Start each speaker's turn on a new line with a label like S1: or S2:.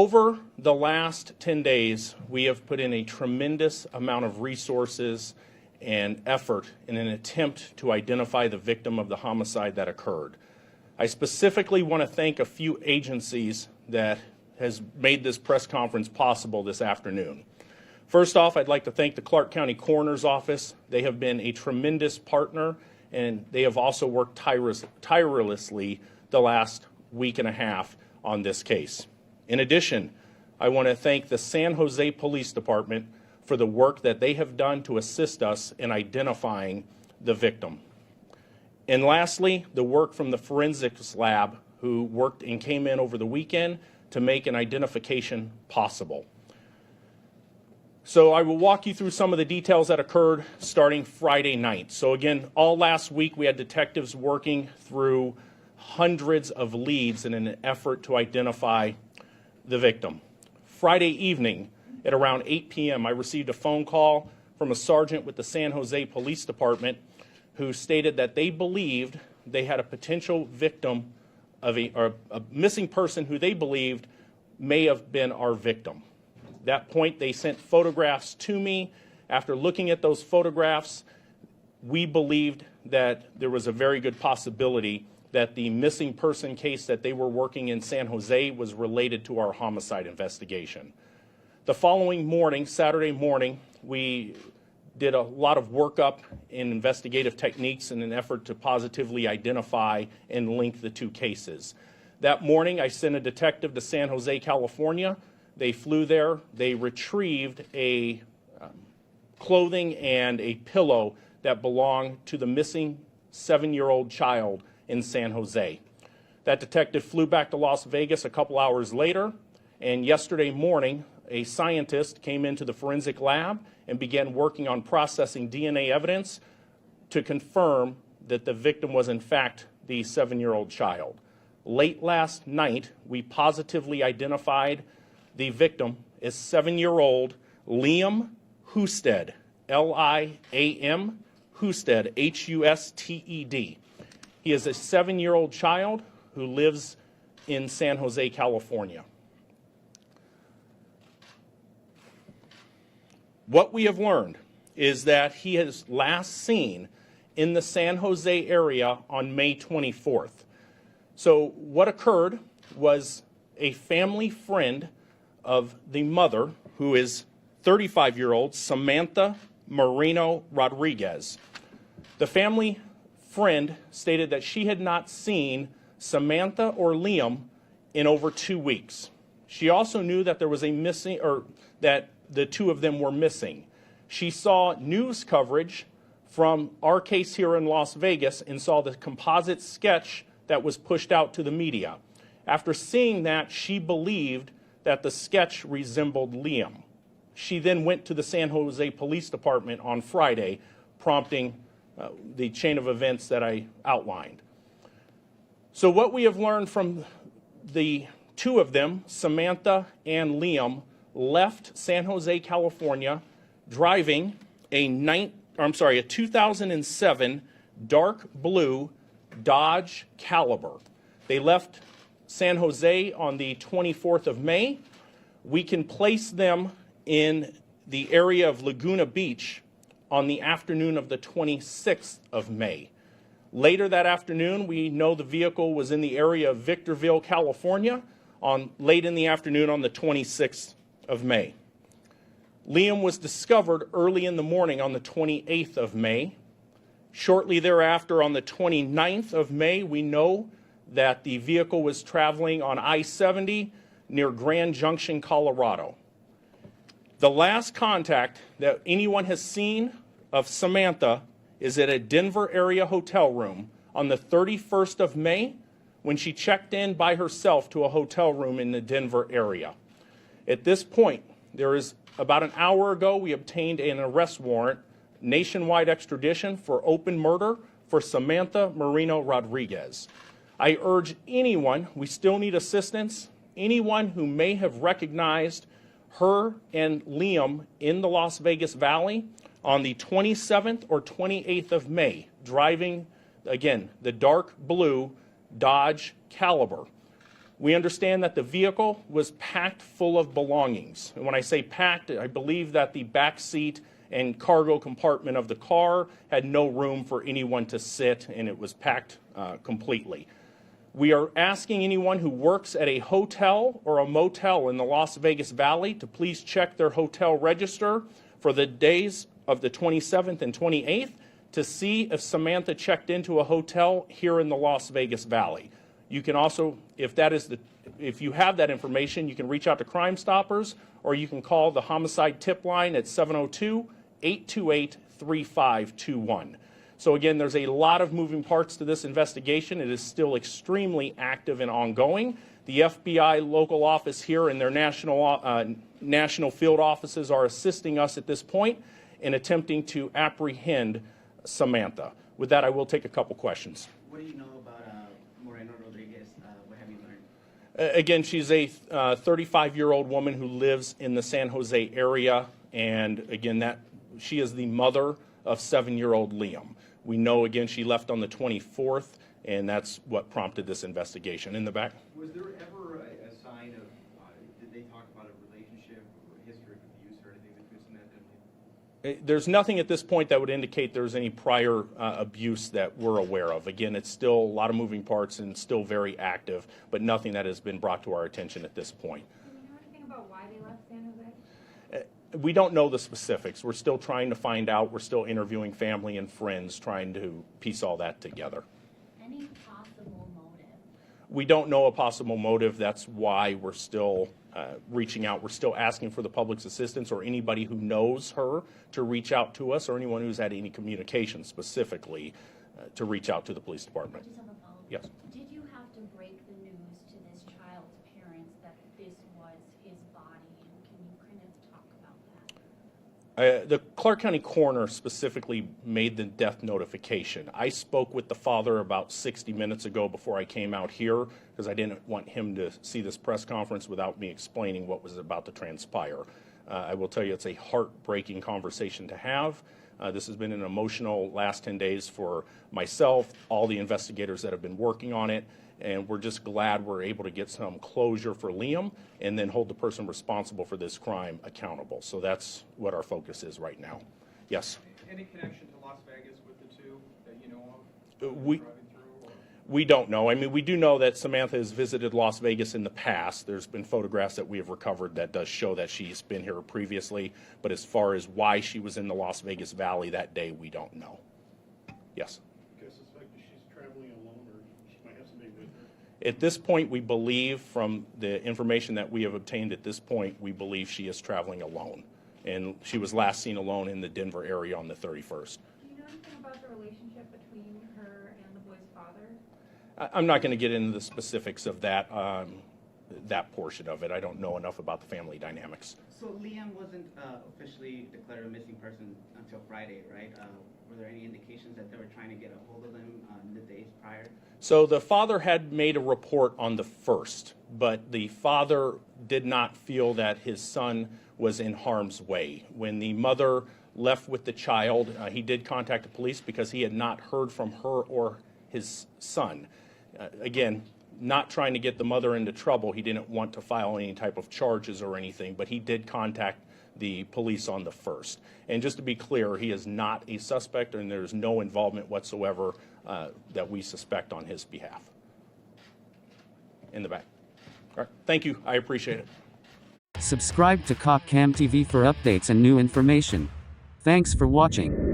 S1: Over the last 10 days, we have put in a tremendous amount of resources and effort in an attempt to identify the victim of the homicide that occurred. I specifically want to thank a few agencies that has made this press conference possible this afternoon. First off, I'd like to thank the Clark County Coroner's Office. They have been a tremendous partner, and they have also worked tirelessly the last week and a half on this case. In addition, I want to thank the San Jose Police Department for the work that they have done to assist us in identifying the victim. And lastly, the work from the forensics lab who worked and came in over the weekend to make an identification possible. So I will walk you through some of the details that occurred starting Friday night. So again, all last week we had detectives working through hundreds of leads in an effort to identify the victim. Friday evening at around 8 p.m., I received a phone call from a sergeant with the San Jose Police Department who stated that they believed they had a potential victim of a missing person who they believed may have been our victim. At that point, they sent photographs to me. After looking at those photographs, we believed that there was a very good possibility that the missing person case that they were working in San Jose was related to our homicide investigation. The following morning, Saturday morning, we did a lot of workup in investigative techniques in an effort to positively identify and link the two cases. That morning, I sent a detective to San Jose, California. They flew there. They retrieved a clothing and a pillow that belonged to the missing 7-year-old child in San Jose. That detective flew back to Las Vegas a couple hours later, and yesterday morning, a scientist came into the forensic lab and began working on processing DNA evidence to confirm that the victim was in fact the 7-year-old child. Late last night, we positively identified the victim as 7-year-old Liam Husted, L-I-A-M, Husted, H-U-S-T-E-D. He is a 7-year-old child who lives in San Jose, California. What we have learned is that he is last seen in the San Jose area on May 24th. So what occurred was a family friend of the mother, who is 35-year-old Samantha Moreno Rodriguez. The family friend stated that she had not seen Samantha or Liam in over 2 weeks. She also knew that there was a missing, or that the two of them were missing. She saw news coverage from our case here in Las Vegas and saw the composite sketch that was pushed out to the media. After seeing that, she believed that the sketch resembled Liam. She then went to the San Jose Police Department on Friday, prompting the chain of events that I outlined. So what we have learned from the two of them, Samantha and Liam, left San Jose, California, driving a 2007 dark blue Dodge Caliber. They left San Jose on the 24th of May. We can place them in the area of Laguna Beach on the afternoon of the 26th of May. Later that afternoon, we know the vehicle was in the area of Victorville, California, late in the afternoon on the 26th of May. Liam was discovered early in the morning on the 28th of May. Shortly thereafter, on the 29th of May, we know that the vehicle was traveling on I-70 near Grand Junction, Colorado. The last contact that anyone has seen of Samantha is at a Denver area hotel room on the 31st of May when she checked in by herself to a hotel room in the Denver area. At this point, there is about an hour ago, we obtained an arrest warrant, nationwide extradition for open murder for Samantha Moreno Rodriguez. I urge anyone, we still need assistance, anyone who may have recognized her and Liam in the Las Vegas Valley on the 27th or 28th of May, driving, again, the dark blue Dodge Caliber. We understand that the vehicle was packed full of belongings. And when I say packed, I believe that the back seat and cargo compartment of the car had no room for anyone to sit, and it was packed completely. We are asking anyone who works at a hotel or a motel in the Las Vegas Valley to please check their hotel register for the days of the 27th and 28th to see if Samantha checked into a hotel here in the Las Vegas Valley. You can also, if you have that information, you can reach out to Crime Stoppers, or you can call the homicide tip line at 702-828-3521. So again, there's a lot of moving parts to this investigation. It is still extremely active and ongoing. The FBI local office here and their national field offices are assisting us at this point in attempting to apprehend Samantha. With that, I will take a couple questions.
S2: What do you know about Moreno Rodriguez? What have you learned?
S1: Again, she's a 35-year-old woman who lives in the San Jose area, and again, she is the mother of 7-year-old Liam. We know, again, she left on the 24th, and that's what prompted this investigation. In the back.
S3: Was there ever a sign of, did they talk about a relationship or a history of abuse or anything between Samantha and Liam?
S1: There's nothing at this point that would indicate there's any prior abuse that we're aware of. Again, it's still a lot of moving parts and still very active, but nothing that has been brought to our attention at this point.
S4: Do you know anything about why they left San Jose?
S1: We don't know the specifics. We're still trying to find out. We're still interviewing family and friends, trying to piece all that together.
S4: Any possible motive?
S1: We don't know a possible motive. That's why we're still reaching out. We're still asking for the public's assistance or anybody who knows her to reach out to us, or anyone who's had any communication specifically to reach out to the police department.
S4: I just have a follow-up.
S1: Yes.
S4: Did you have to break the news to this child's parents that this was his body, and can you kind of talk about that?
S1: The Clark County coroner specifically made the death notification. I spoke with the father about 60 minutes ago before I came out here because I didn't want him to see this press conference without me explaining what was about to transpire. I will tell you it's a heartbreaking conversation to have. This has been an emotional last 10 days for myself, all the investigators that have been working on it, and we're just glad we're able to get some closure for Liam and then hold the person responsible for this crime accountable. So that's what our focus is right now. Yes?
S3: Any connection to Las Vegas with the two that you know of?
S1: We don't know. I mean, we do know that Samantha has visited Las Vegas in the past. There's been photographs that we have recovered that does show that she's been here previously. But as far as why she was in the Las Vegas Valley that day, we don't know. Yes?
S5: I suspect that she's traveling alone, or she might have somebody with her.
S1: At this point, we believe, from the information that we have obtained at this point, we believe she is traveling alone. And she was last seen alone in the Denver area on the 31st.
S4: Do you know anything about the relationship between her and the boy's father?
S1: I'm not going to get into the specifics of that portion of it. I don't know enough about the family dynamics.
S2: So Liam wasn't officially declared a missing person until Friday, right? Were there any indications that they were trying to get a hold of him the days prior?
S1: So the father had made a report on the 1st, but the father did not feel that his son was in harm's way. When the mother left with the child, he did contact the police because he had not heard from her or his son. Again, not trying to get the mother into trouble. He didn't want to file any type of charges or anything, but he did contact the police on the 1st. And just to be clear, he is not a suspect, and there's no involvement whatsoever that we suspect on his behalf. In the back. All right. Thank you. I appreciate it.
S6: Subscribe to COPCAM TV for updates and new information. Thanks for watching.